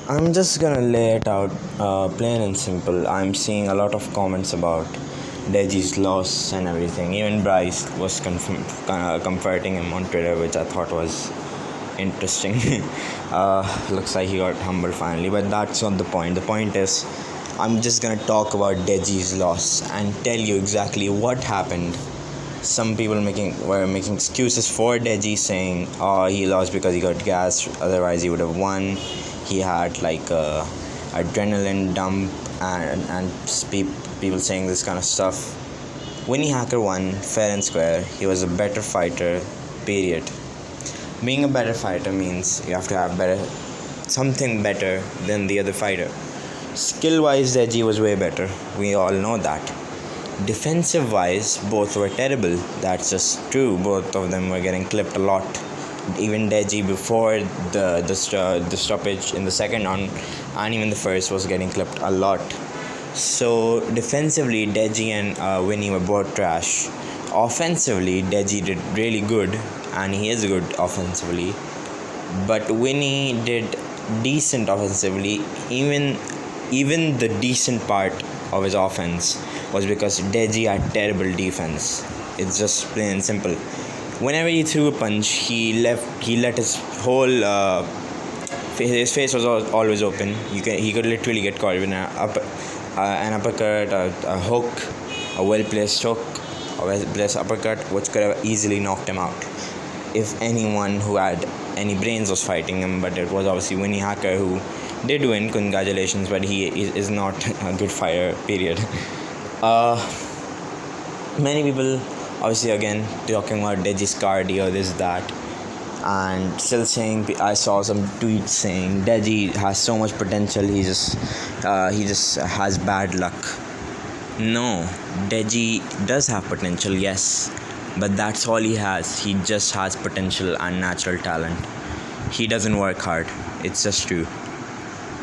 I'm just gonna lay it out plain and simple. I'm seeing a lot of comments about Deji's loss and everything. Even Bryce was comforting him on Twitter, which I thought was interesting. Looks like he got humbled finally, but that's not the point. The point is, I'm just gonna talk about Deji's loss and tell you exactly what happened. Some people were making excuses for Deji, saying, "Oh, he lost because he got gassed. Otherwise, he would have won. He had like a adrenaline dump," and people saying this kind of stuff. Winnie Hacker won fair and square. He was a better fighter. Period. Being a better fighter means you have to have something better than the other fighter. Skill wise, Deji was way better. We all know that. Defensive wise, both were terrible. That's just true. Both of them were getting clipped a lot. Even Deji before the stoppage in the second round and even the first was getting clipped a lot. So defensively, Deji and Winnie were both trash. Offensively, Deji did really good, and he is good offensively. But Winnie did decent offensively. Even the decent part of his offense was because Deji had terrible defense. It's just plain and simple. Whenever he threw a punch, he let his whole his face was always open. He could literally get caught with an uppercut, a hook, a well placed hook, a well placed uppercut, which could have easily knocked him out if anyone who had any brains was fighting him. But it was obviously Winnie Hacker who did win. Congratulations, but he is not a good fighter. Period. Many people obviously again talking about Deji's cardio, this that, and still saying, I saw some tweets saying Deji has so much potential, he just has bad luck. No, Deji does have potential, yes, but that's all he has. He just has potential and natural talent. He doesn't work hard. It's just true.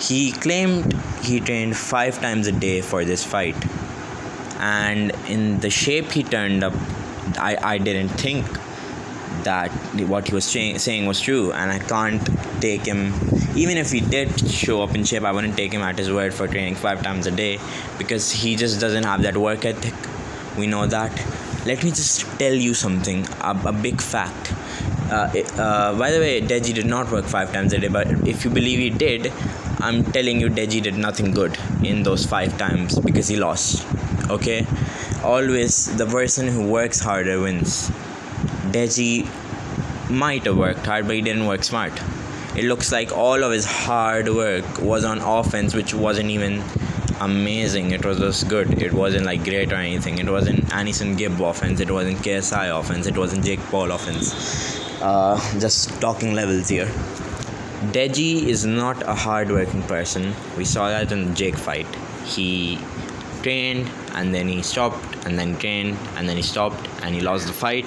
He claimed he trained 5 times a day for this fight, and in the shape he turned up, I didn't think that what he was saying was true, and I can't take him. Even if he did show up in shape, I wouldn't take him at his word for training 5 times a day, because he just doesn't have that work ethic. We know that. Let me just tell you something, a big fact. By the way, Deji did not work 5 times a day, but if you believe he did, I'm telling you, Deji did nothing good in those 5 times because he lost. Okay? Always the person who works harder wins. Deji might have worked hard, but he didn't work smart. It looks like all of his hard work was on offense, which wasn't even amazing. It was just good. It wasn't like great or anything. It wasn't Anderson Gibbo offense. It wasn't KSI offense. It wasn't Jake Paul offense. Just talking levels here. Deji is not a hard-working person. We saw that in the Jake fight. He trained and then he stopped, and then trained and then he stopped, and he lost the fight.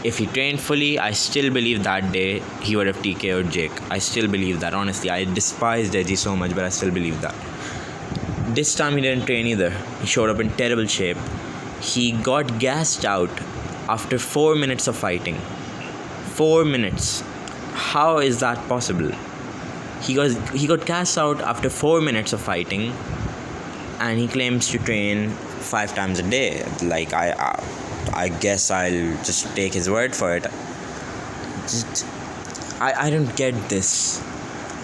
If he trained fully, I still believe that day he would have TKO'd Jake. I still believe that, honestly. I despise Deji so much, but I still believe that. This time he didn't train either. He showed up in terrible shape. He got gassed out after 4 minutes of fighting. 4 minutes. How is that possible? He got gassed out after 4 minutes of fighting, and he claims to train 5 times a day. Like, I guess I'll just take his word for it. I don't get this.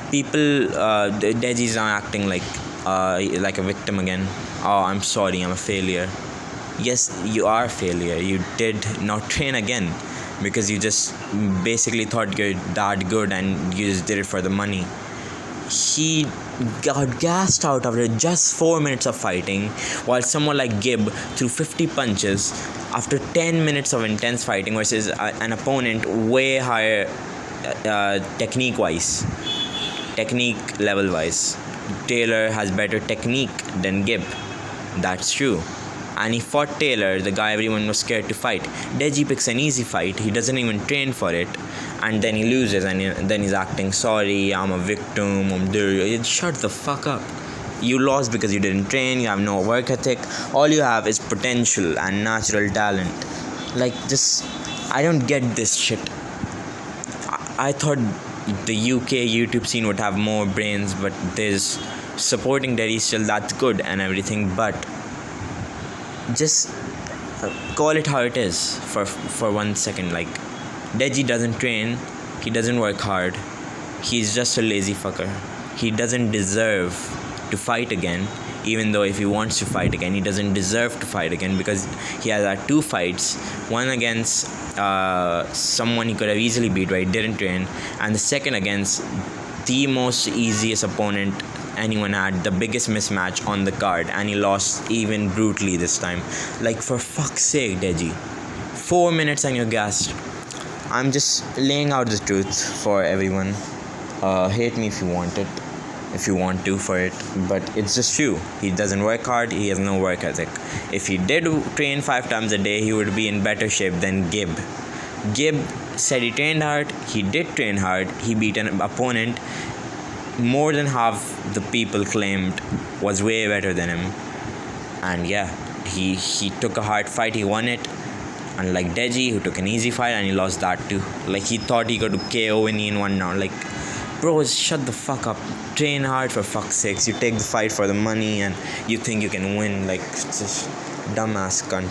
People, Deji's now acting like a victim again. Oh, I'm sorry, I'm a failure. Yes, you are a failure. You did not train again because you just basically thought you're that good and you just did it for the money. He got gassed out after just 4 minutes of fighting, while someone like Gibbo threw 50 punches after 10 minutes of intense fighting versus an opponent way higher technique level wise. Taylor has better technique than Gibbo. That's true. And he fought Taylor, the guy everyone was scared to fight. Deji picks an easy fight. He doesn't even train for it. And then he loses, and then he's acting sorry, I'm a victim, I'm there. Shut the fuck up. You lost because you didn't train, you have no work ethic. All you have is potential and natural talent. Like, just, I don't get this shit. I thought the UK YouTube scene would have more brains, but there's supporting Deji still, that's good and everything, but just call it how it is for 1 second. Like, Deji doesn't train, he doesn't work hard, he's just a lazy fucker. He doesn't deserve to fight again. Even though if he wants to fight again, he doesn't deserve to fight again, because he has had 2 fights, one against someone he could have easily beat, right? Didn't train, and the second against the most easiest opponent anyone had, the biggest mismatch on the card, and he lost even brutally this time. Like, for fuck's sake, Deji, 4 minutes and you're gassed. I'm just laying out the truth for everyone. Hate me if you want it, if you want to for it, but it's just true. He doesn't work hard, he has no work ethic. If he did train 5 times a day, he would be in better shape than Gib. Gib said he trained hard, he did train hard, he beat an opponent more than half the people claimed was way better than him. And yeah, he took a hard fight, he won it. Unlike Deji, who took an easy fight and he lost that too. Like, he thought he could KO Winnie in 1 round. Like, bro, shut the fuck up. Train hard, for fuck's sakes. You take the fight for the money and you think you can win. Like, just dumbass cunt.